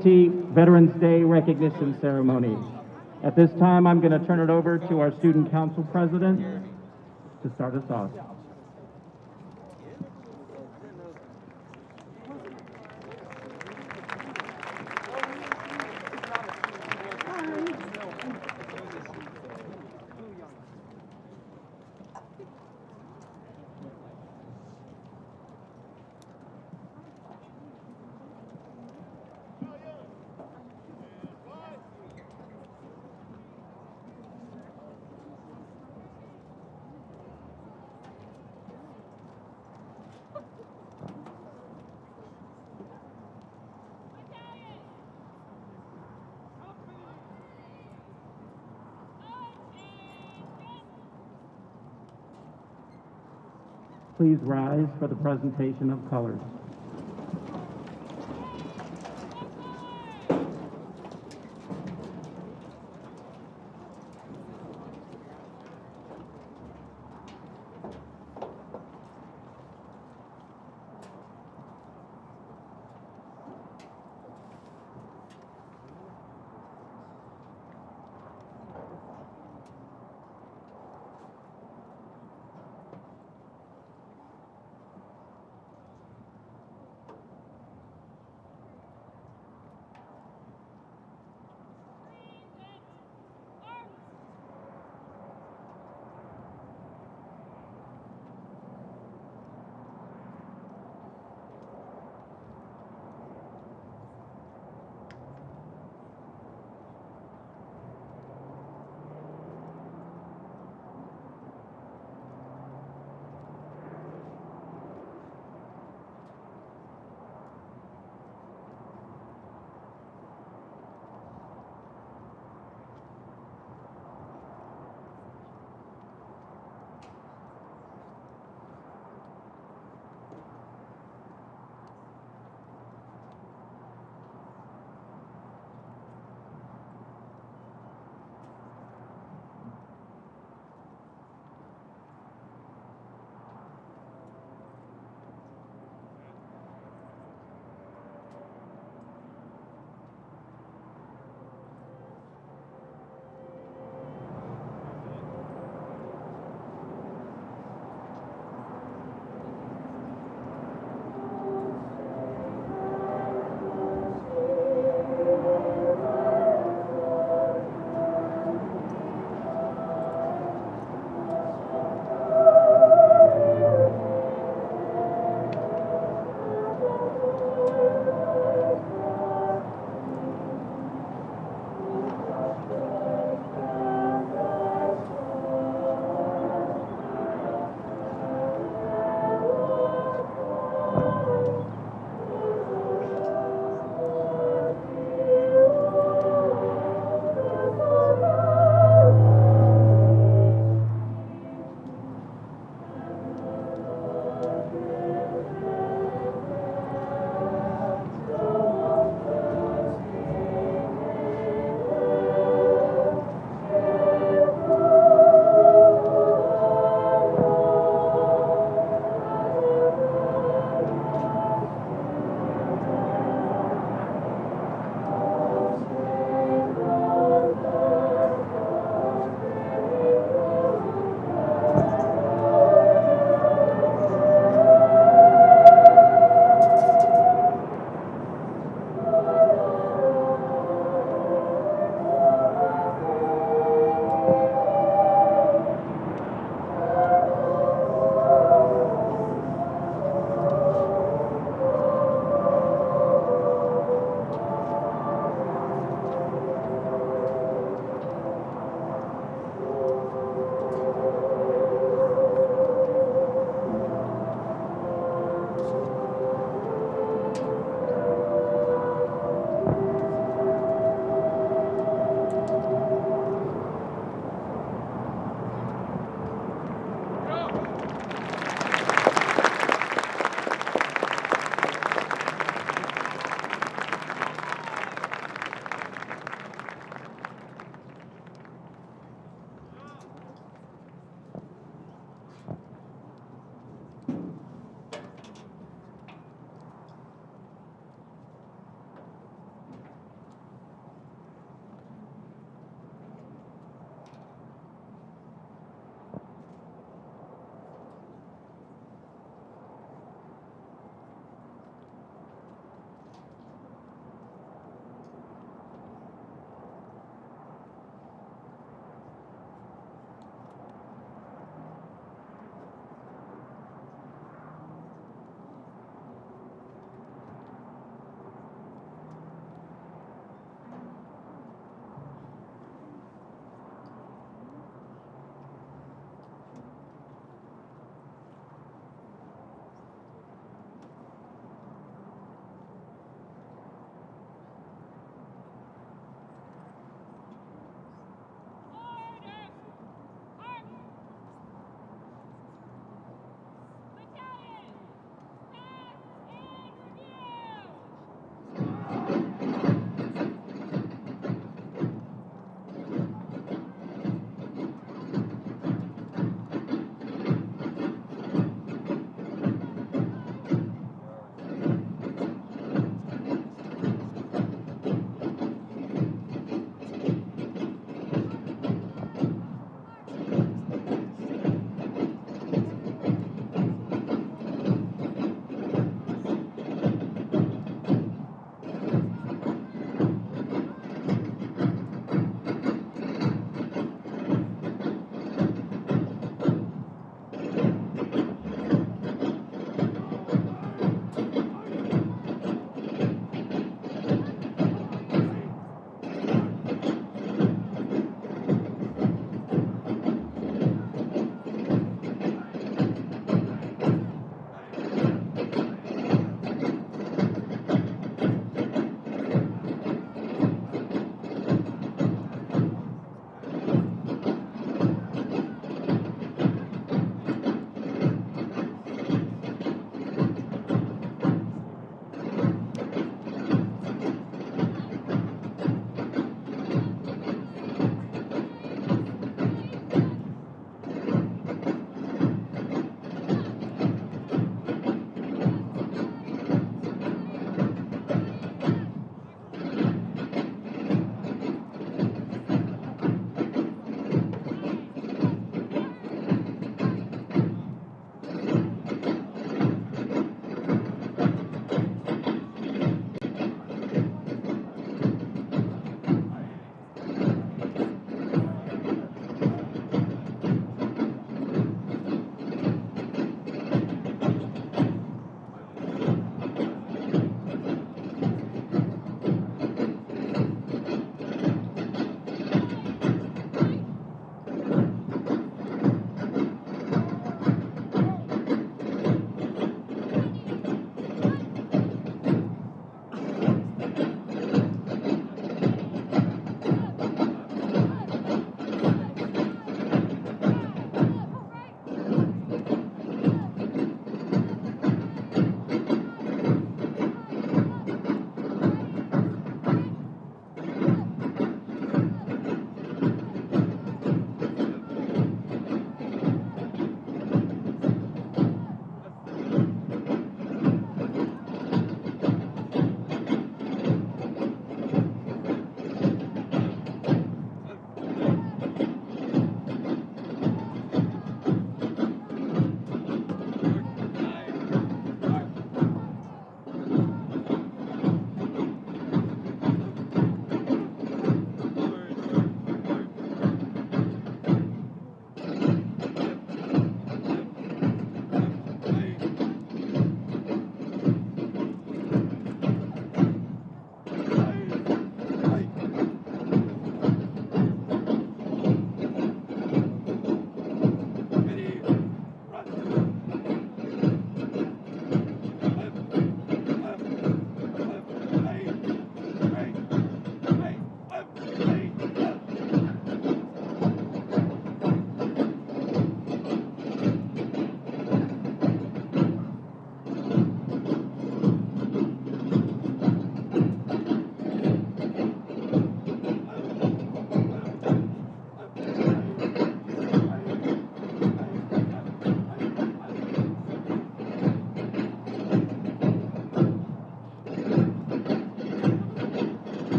Veterans Day recognition ceremony. At this time, I'm going to turn it over to our Student Council President to start us off. Please rise for the presentation of colors.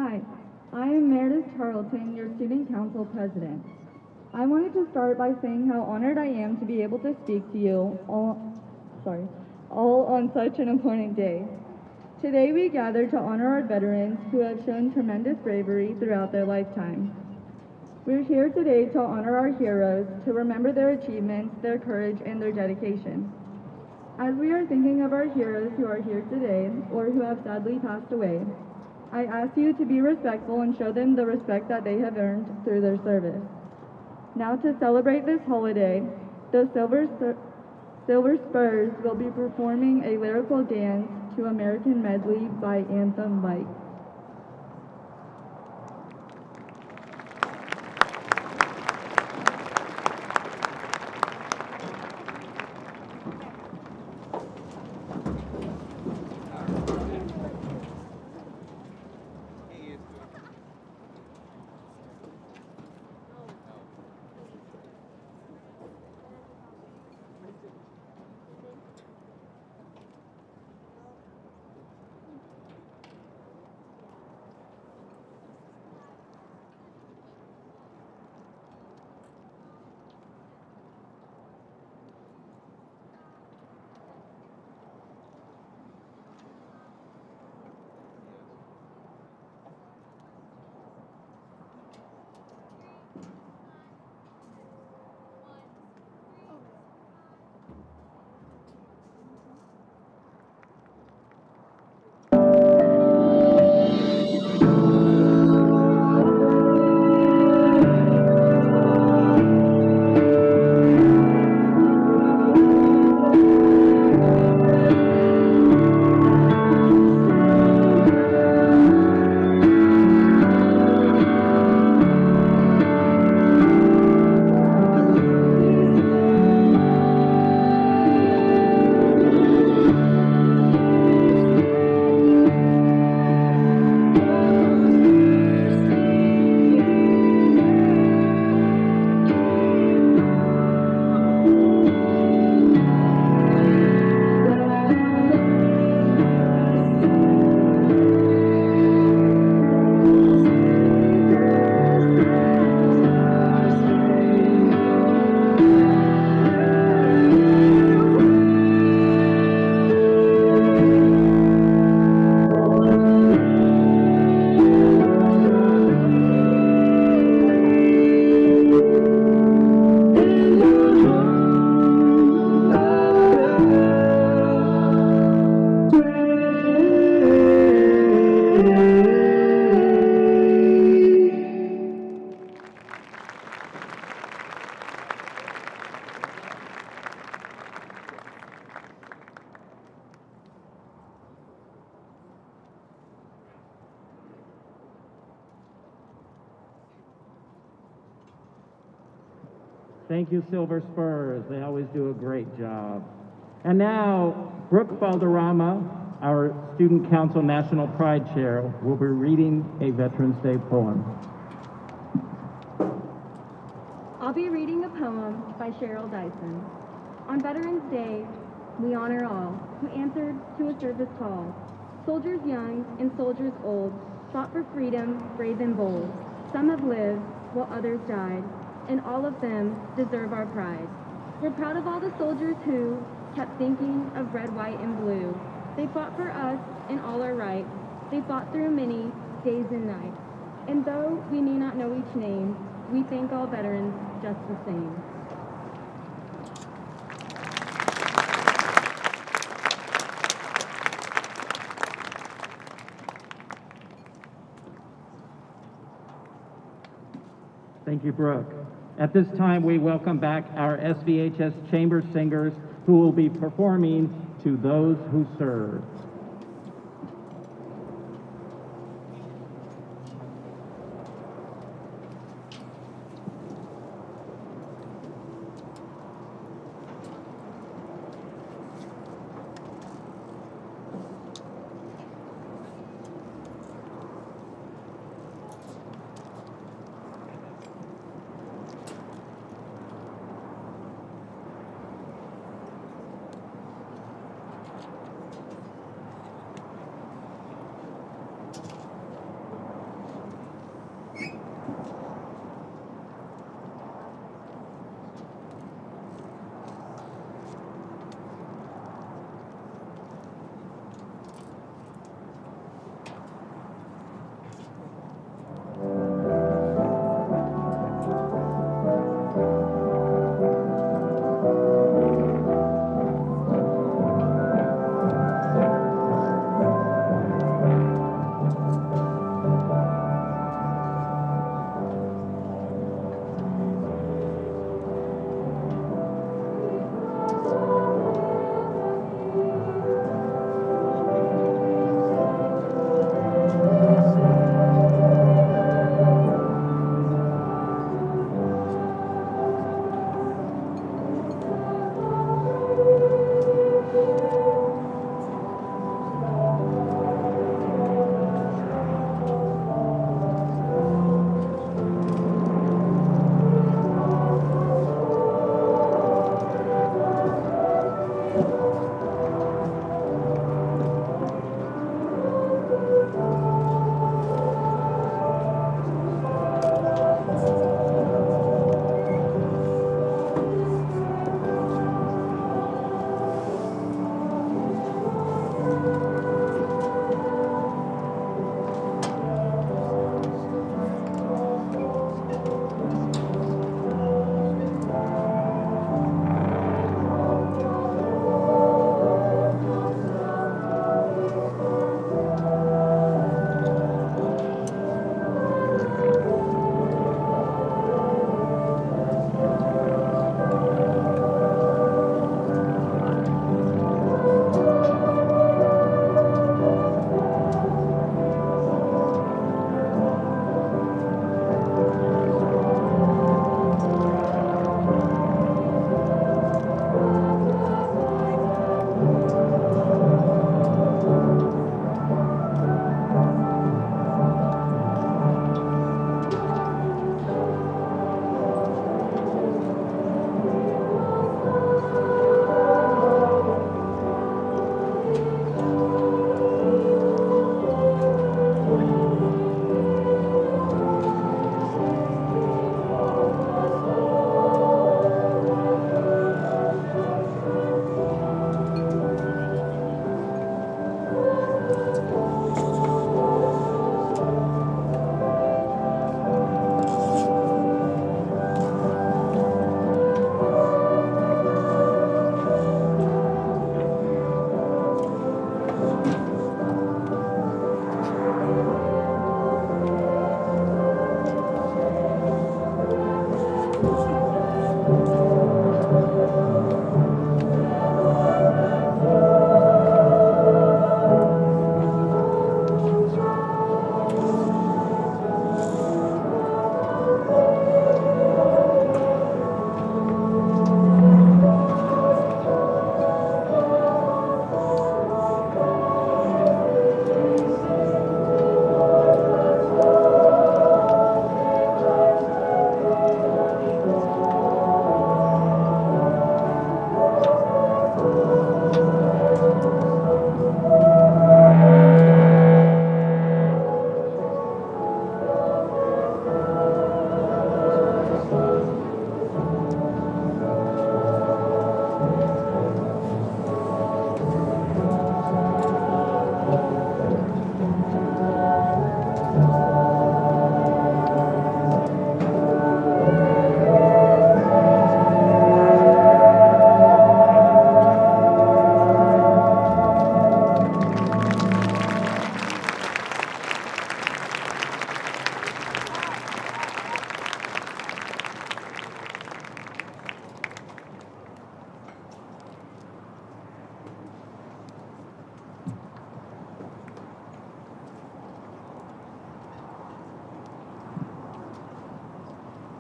Hi, I am Meredith Charlton, your Student Council President. I wanted to start by saying how honored I am to be able to speak to you all on such an important day. Today we gather to honor our veterans who have shown tremendous bravery throughout their lifetime. We're here today to honor our heroes, to remember their achievements, their courage, and their dedication. As we are thinking of our heroes who are here today or who have sadly passed away, I ask you to be respectful and show them the respect that they have earned through their service. Now, to celebrate this holiday, the Silver Spurs will be performing a lyrical dance to American Medley by Anthem Light. Thank you, Silver Spurs. They always do a great job. And now, Brooke Valderrama, our Student Council National Pride Chair, will be reading a Veterans Day poem. I'll be reading a poem by Cheryl Dyson. On Veterans Day, we honor all who answered to a service call. Soldiers young and soldiers old fought for freedom, brave and bold. Some have lived while others died, and all of them deserve our pride. We're proud of all the soldiers who kept thinking of red, white, and blue. They fought for us and all our rights. They fought through many days and nights. And though we may not know each name, we thank all veterans just the same. Thank you, Brooke. At this time, we welcome back our SVHS Chamber Singers who will be performing To Those Who Serve.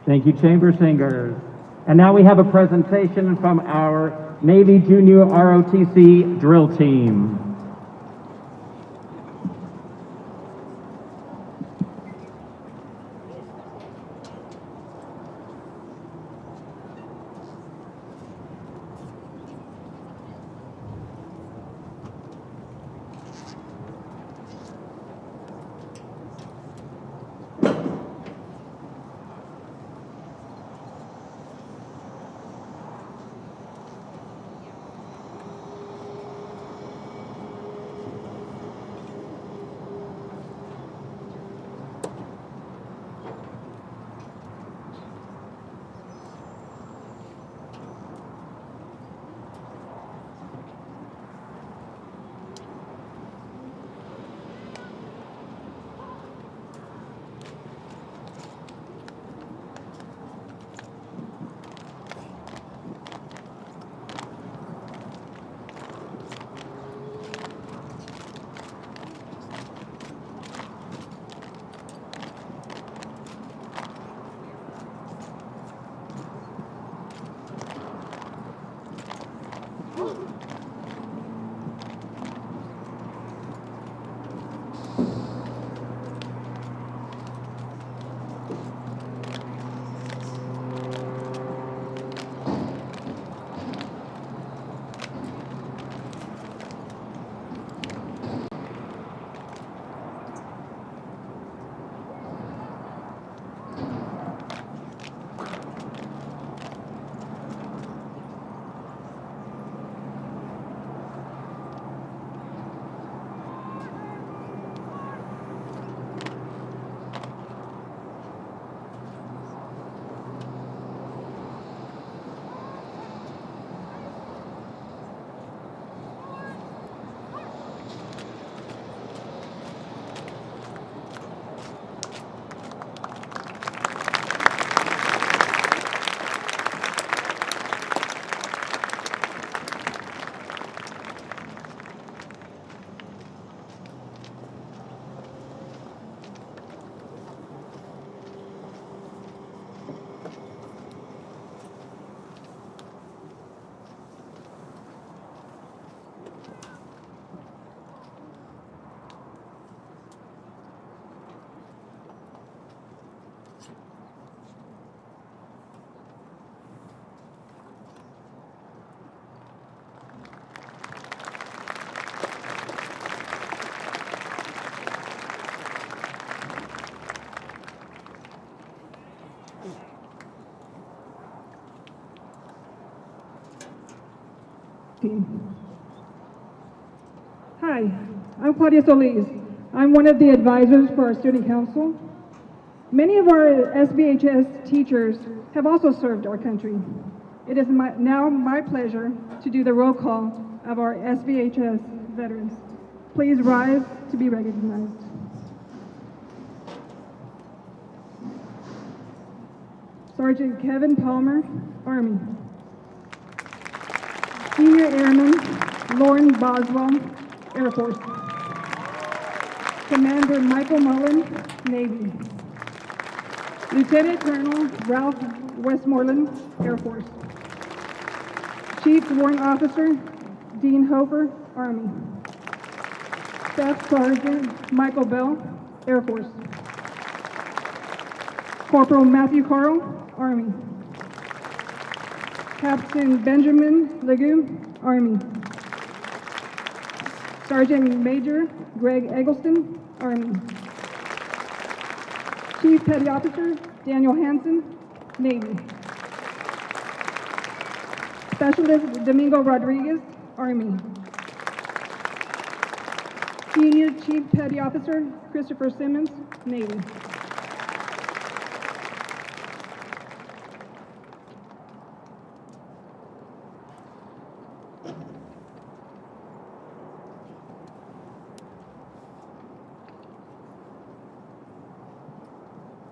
Thank you, chamber singers. And now we have a presentation from our Navy Junior ROTC drill team. team. Hi, I'm Claudia Solis. I'm one of the advisors for our student council. Many of our SBHS teachers have also served our country. It is now my pleasure to do the roll call of our SBHS veterans. Please rise to be recognized. Sergeant Kevin Palmer, Army. Senior Airman Lauren Boswell, Air Force. Commander Michael Mullen, Navy. Lieutenant Colonel Ralph Westmoreland, Air Force. Chief Warrant Officer Dean Hofer, Army. Staff Sergeant Michael Bell, Air Force. Corporal Matthew Carl, Army. Captain Benjamin Legume, Army. Sergeant Major Greg Eggleston, Army. Chief Petty Officer Daniel Hansen, Navy. Specialist Domingo Rodriguez, Army. Senior Chief Petty Officer Christopher Simmons, Navy.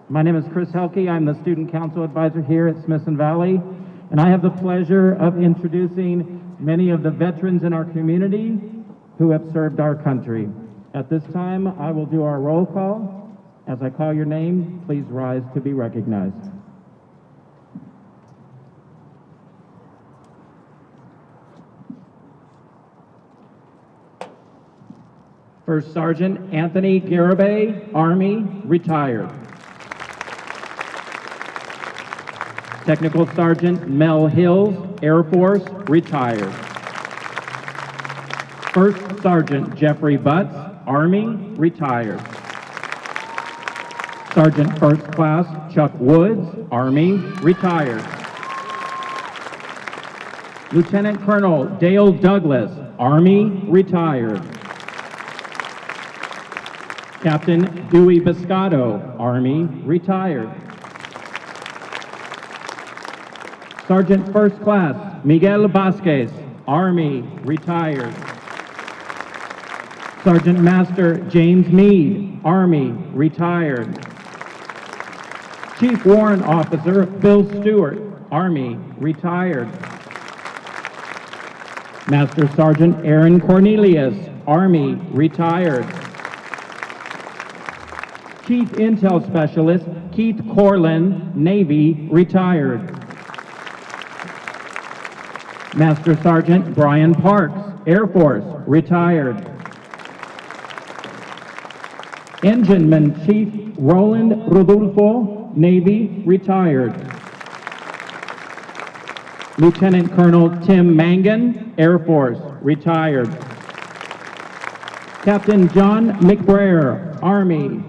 My name is Chris Helke. I'm the Student Council Advisor here at Smithson Valley, and I have the pleasure of introducing many of the veterans in our community who have served our country. At this time, I will do our roll call. As I call your name, please rise to be recognized. First Sergeant Anthony Garibay, Army, retired. Technical Sergeant Mel Hills, Air Force, retired. First Sergeant Jeffrey Butts, Army, retired. Sergeant First Class Chuck Woods, Army, retired. Lieutenant Colonel Dale Douglas, Army, retired. Captain Dewey Biscotto, Army, retired. Sergeant First Class Miguel Vasquez, Army, retired. Sergeant Master James Meade, Army, retired. Chief Warrant Officer Bill Stewart, Army, retired. Master Sergeant Aaron Cornelius, Army, retired. Chief Intel Specialist Keith Corlin, Navy, retired. Master Sergeant Brian Parks, Air Force, retired. Engineman Chief Roland Rodolfo, Navy, retired. Lieutenant Colonel Tim Mangan, Air Force, retired. Captain John McBrayer, Army.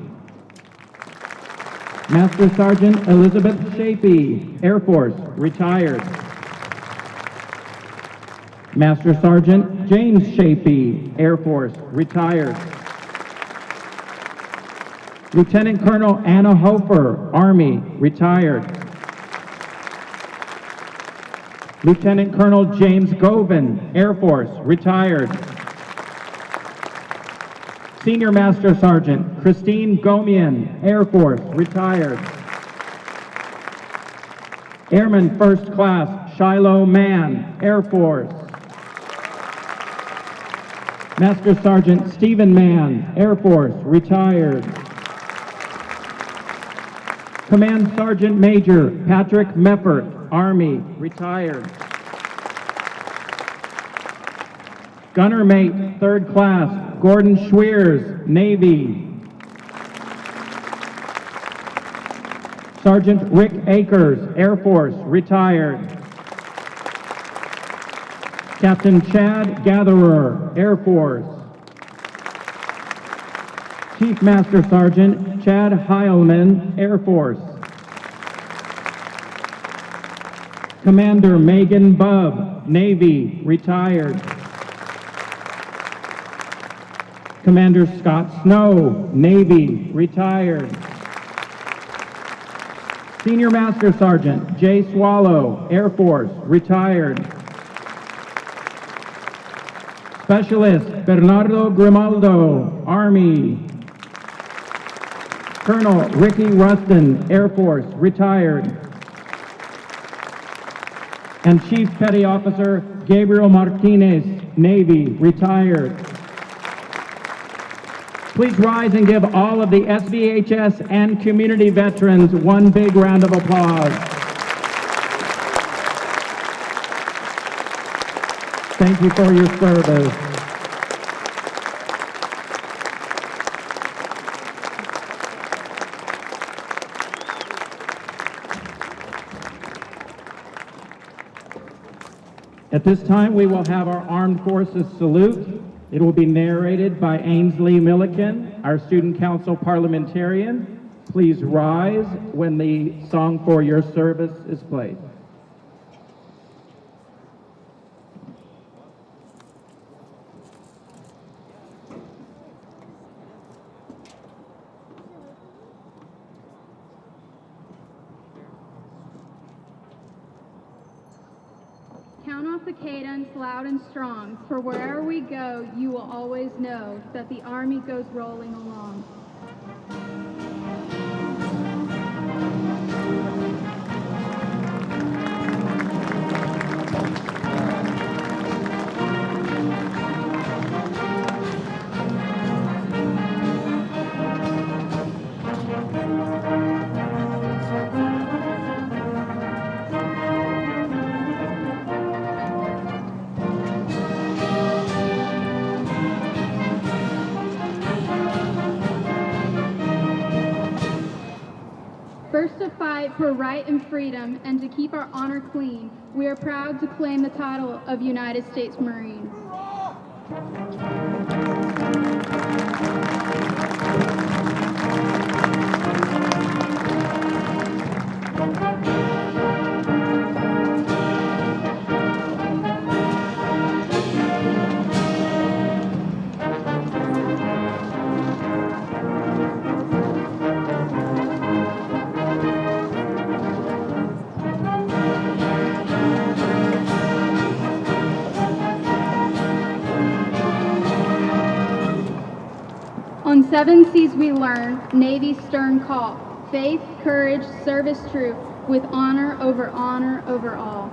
Master Sergeant Elizabeth Shapey, Air Force, retired. Master Sergeant James Shapey, Air Force, retired. Lieutenant Colonel Anna Hofer, Army, retired. Lieutenant Colonel James Govan, Air Force, retired. Senior Master Sergeant Christine Gomian, Air Force, retired. Airman First Class Shiloh Mann, Air Force. Master Sergeant Stephen Mann, Air Force, retired. Command Sergeant Major Patrick Meffert, Army, retired. Gunner Mate, Third Class Gordon Schweers, Navy. Sergeant Rick Akers, Air Force, retired. Captain Chad Gatherer, Air Force. Chief Master Sergeant Chad Heilman, Air Force. Commander Megan Bubb, Navy, retired. Commander Scott Snow, Navy, retired. Senior Master Sergeant Jay Swallow, Air Force, retired. Specialist Bernardo Grimaldo, Army. Colonel Ricky Rustin, Air Force, retired. And Chief Petty Officer Gabriel Martinez, Navy, retired. Please rise and give all of the SVHS and community veterans one big round of applause. Thank you for your service. At this time, we will have our Armed Forces salute. It will be narrated by Ainsley Milliken, our Student Council parliamentarian. Please rise when the song for your service is played. Count off the cadence loud and strong, for wherever we go, you will always know that the Army goes rolling along. First to fight for right and freedom and to keep our honor clean, we are proud to claim the title of United States Marines. On seven seas we learn Navy's stern call, faith, courage, service true, with honor over all.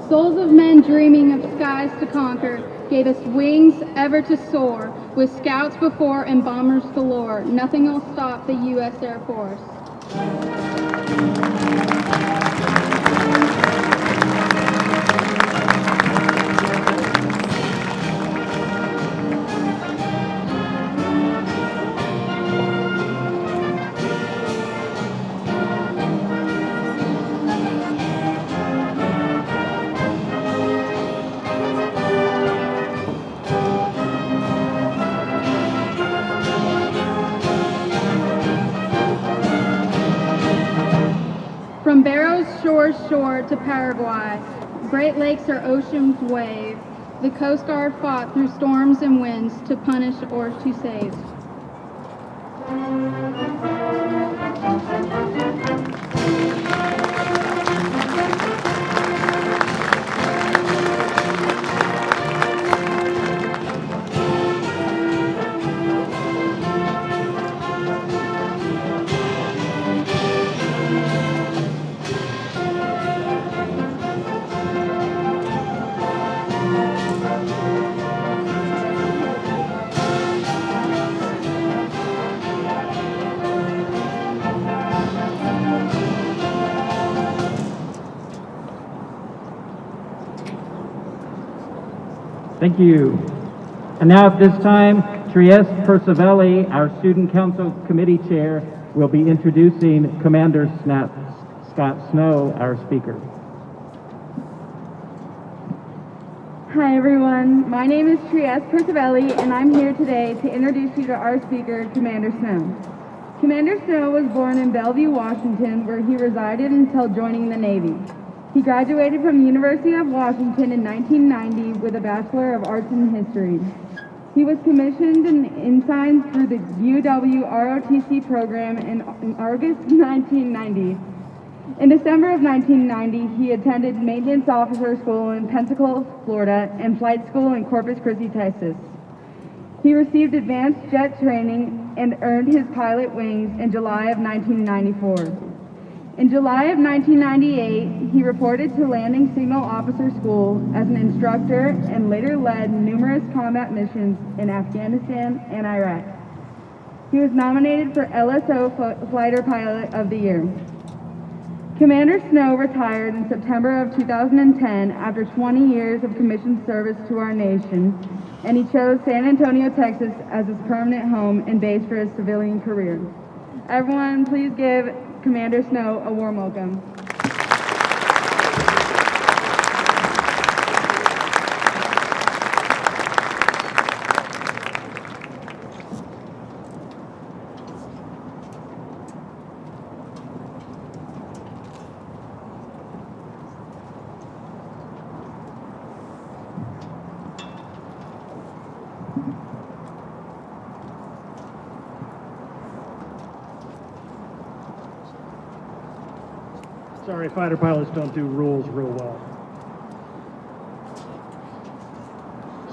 Souls of men dreaming of skies to conquer gave us wings ever to soar. With scouts before and bombers galore, nothing will stop the U.S. Air Force. From Barrow's shore to Paraguay, Great Lakes or oceans wave, the Coast Guard fought through storms and winds to punish or to save. Thank you. And now at this time, Trieste Percivelli, our Student Council Committee Chair, will be introducing Commander Scott Snow, our speaker. Hi everyone, my name is Trieste Percivelli and I'm here today to introduce you to our speaker, Commander Snow. Commander Snow was born in Bellevue, Washington, where he resided until joining the Navy. He graduated from the University of Washington in 1990 with a Bachelor of Arts in History. He was commissioned in ensign through the UW ROTC program in August 1990. In December of 1990, he attended Maintenance Officer School in Pensacola, Florida, and Flight School in Corpus Christi, Texas. He received advanced jet training and earned his pilot wings in July of 1994. In July of 1998, he reported to Landing Signal Officer School as an instructor and later led numerous combat missions in Afghanistan and Iraq. He was nominated for LSO Fighter Pilot of the Year. Commander Snow retired in September of 2010 after 20 years of commissioned service to our nation, and he chose San Antonio, Texas as his permanent home and base for his civilian career. Everyone, please give Commander Snow a warm welcome. Sorry, fighter pilots don't do rules real well.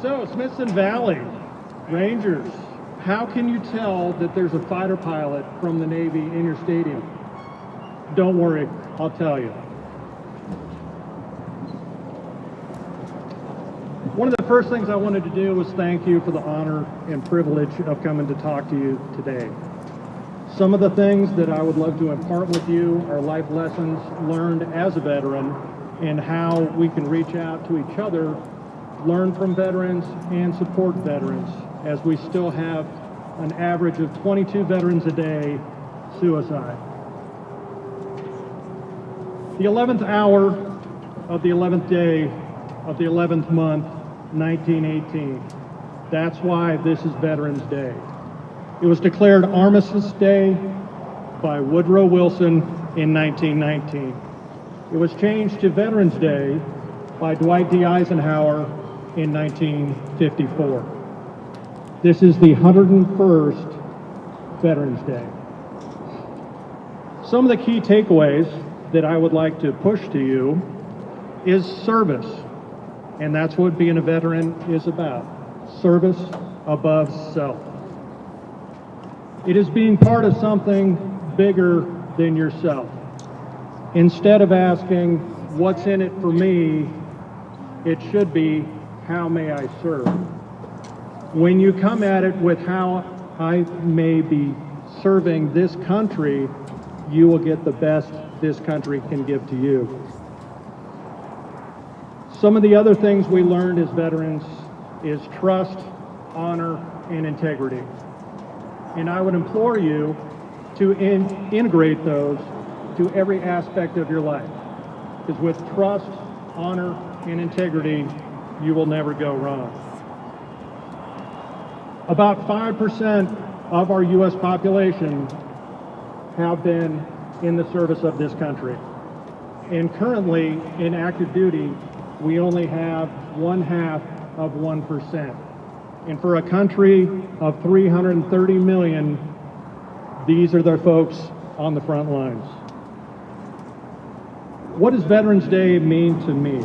So, Smithson Valley, Rangers, how can you tell that there's a fighter pilot from the Navy in your stadium? Don't worry, I'll tell you. One of the first things I wanted to do was thank you for the honor and privilege of coming to talk to you today. Some of the things that I would love to impart with you are life lessons learned as a veteran and how we can reach out to each other, learn from veterans, and support veterans, as we still have an average of 22 veterans a day suicide. The 11th hour of the 11th day of the 11th month, 1918. That's why this is Veterans Day. It was declared Armistice Day by Woodrow Wilson in 1919. It was changed to Veterans Day by Dwight D. Eisenhower in 1954. This is the 101st Veterans Day. Some of the key takeaways that I would like to push to you is service. And that's what being a veteran is about. Service above self. It is being part of something bigger than yourself. Instead of asking, what's in it for me, it should be, how may I serve? When you come at it with how I may be serving this country, you will get the best this country can give to you. Some of the other things we learned as veterans is trust, honor, and integrity. And I would implore you to integrate those to every aspect of your life. Because with trust, honor, and integrity, you will never go wrong. About 5% of our U.S. population have been in the service of this country. And currently, in active duty, we only have 0.5%. And for a country of 330 million, these are the folks on the front lines. What does Veterans Day mean to me?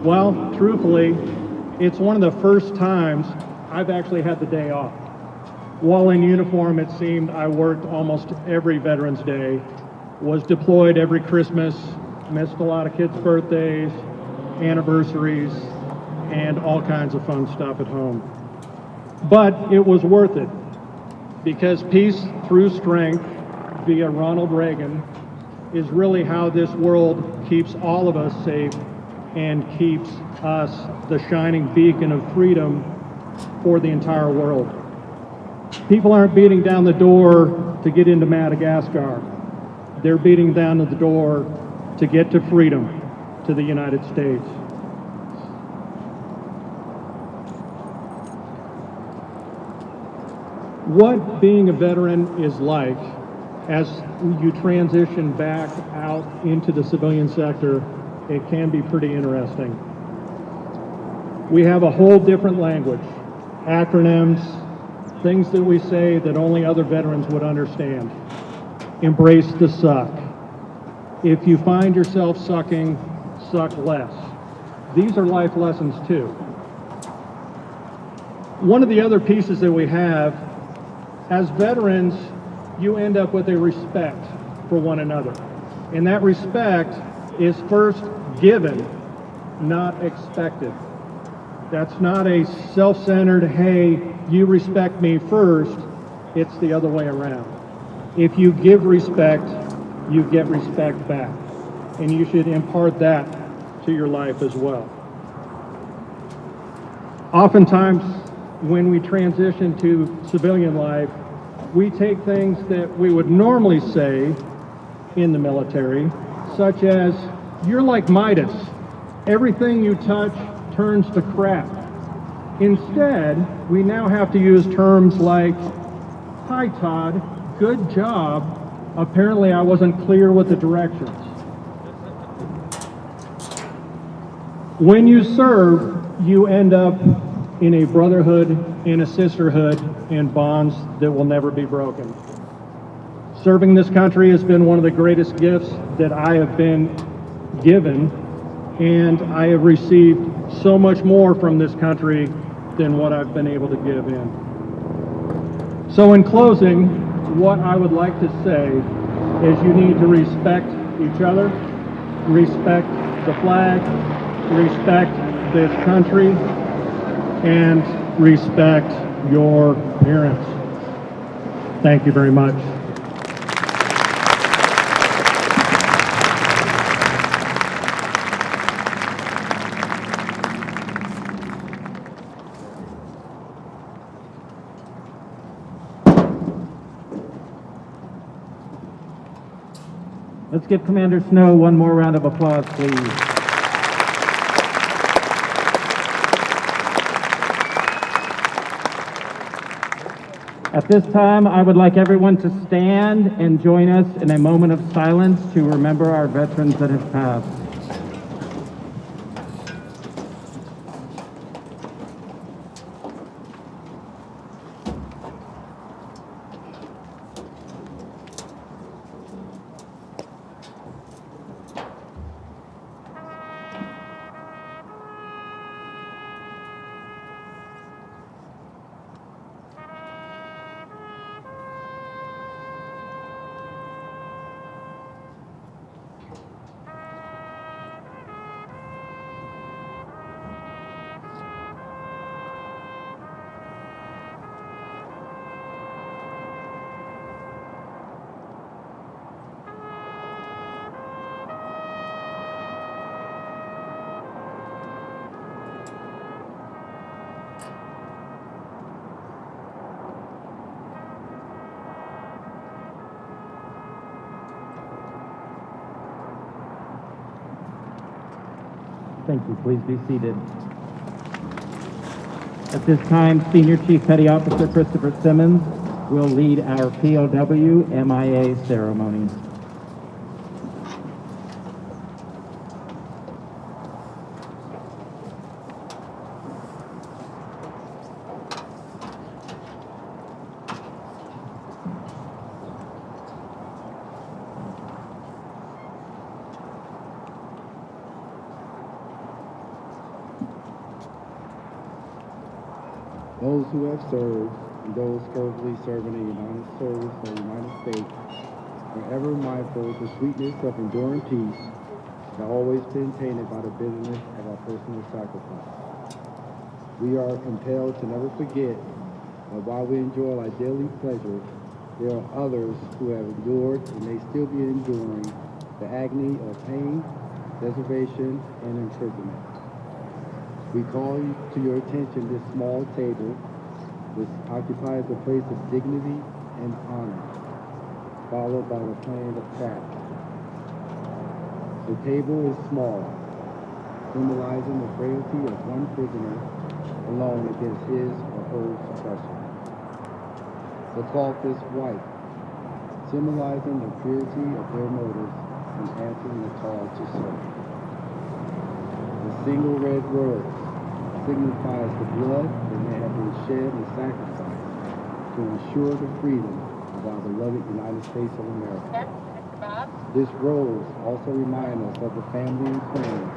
Well, truthfully, it's one of the first times I've actually had the day off. While in uniform, it seemed I worked almost every Veterans Day, was deployed every Christmas, missed a lot of kids' birthdays, anniversaries, and all kinds of fun stuff at home. But it was worth it, because peace through strength via Ronald Reagan is really how this world keeps all of us safe and keeps us the shining beacon of freedom for the entire world. People aren't beating down the door to get into Madagascar. They're beating down the door to get to freedom, to the United States. What being a veteran is like as you transition back out into the civilian sector, it can be pretty interesting. We have a whole different language, acronyms, things that we say that only other veterans would understand. Embrace the suck. If you find yourself sucking, suck less. These are life lessons too. One of the other pieces that we have, as veterans, you end up with a respect for one another. And that respect is first given, not expected. That's not a self-centered, hey, you respect me first. It's the other way around. If you give respect, you get respect back. And you should impart that to your life as well. Oftentimes, when we transition to civilian life, we take things that we would normally say in the military, such as, you're like Midas. Everything you touch turns to crap. Instead, we now have to use terms like, hi Todd, good job. Apparently I wasn't clear with the directions. When you serve, you end up in a brotherhood and a sisterhood and bonds that will never be broken. Serving this country has been one of the greatest gifts that I have been given, and I have received so much more from this country than what I've been able to give in. So in closing, what I would like to say is you need to respect each other, respect the flag, respect this country, and respect your parents. Thank you very much. Let's give Commander Snow one more round of applause, please. At this time, I would like everyone to stand and join us in a moment of silence to remember our veterans that have passed. Thank you. Please be seated. At this time, Senior Chief Petty Officer Christopher Simmons will lead our POW MIA ceremony. Those who have served and those currently serving in the United Service of the United States are ever mindful of the sweetness of enduring peace that always been tainted by the bitterness of our personal sacrifice. We are compelled to never forget that while we enjoy our daily pleasures, there are others who have endured and may still be enduring the agony of pain, deservation, and imprisonment. We call to your attention this small table, which occupies a place of dignity and honor, followed by the plane of track. The table is small, symbolizing the frailty of one prisoner alone against his or her suppression. The cloth is white, symbolizing the purity of their motives in answering the call to serve. The single red rose signifies the blood that may have been shed and sacrificed to ensure the freedom of our beloved United States of America. This rose also reminds us of the family and friends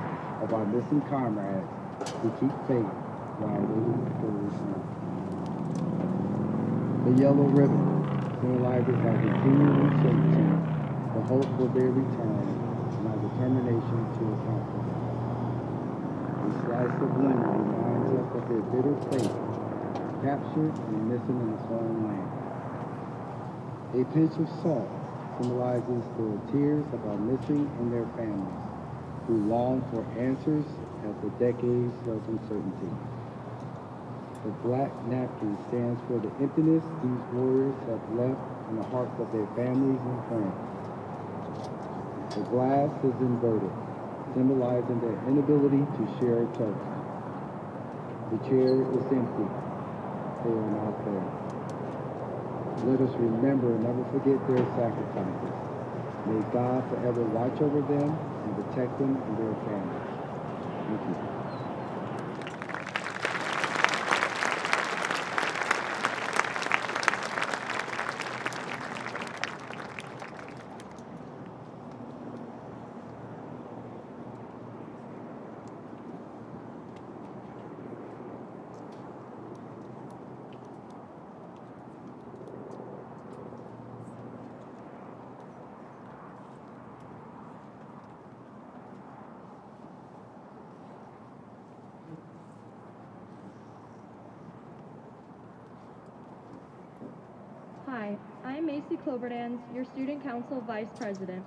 of our missing comrades who keep faith while waiting for return. The yellow ribbon symbolizes our continuing uncertainty, the hope for their return, and our determination to account for them. A slice of lemon reminds us of their bitter fate, captured and missing in a foreign land. A pinch of salt symbolizes the tears of our missing and their families, who long for answers after decades of uncertainty. The black napkin stands for the emptiness these warriors have left in the hearts of their families and friends. The glass is inverted, symbolizing their inability to share a toast. The chair is empty. They are not there. Let us remember and never forget their sacrifices. May God forever watch over them and protect them and their families. Thank you. Hi, I'm Macy Cloverdans, your Student Council Vice President.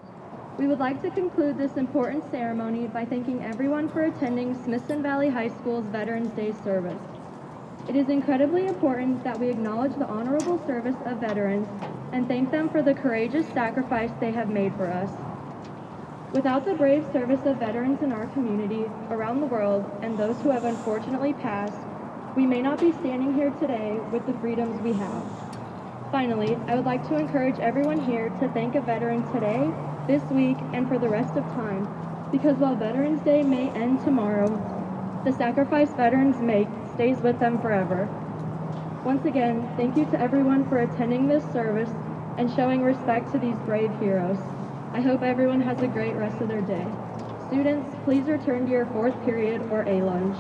We would like to conclude this important ceremony by thanking everyone for attending Smithson Valley High School's Veterans Day service. It is incredibly important that we acknowledge the honorable service of veterans and thank them for the courageous sacrifice they have made for us. Without the brave service of veterans in our community, around the world, and those who have unfortunately passed, we may not be standing here today with the freedoms we have. Finally, I would like to encourage everyone here to thank a veteran today, this week, and for the rest of time, because while Veterans Day may end tomorrow, the sacrifice veterans make stays with them forever. Once again, thank you to everyone for attending this service and showing respect to these brave heroes. I hope everyone has a great rest of their day. Students, please return to your fourth period or A lunch.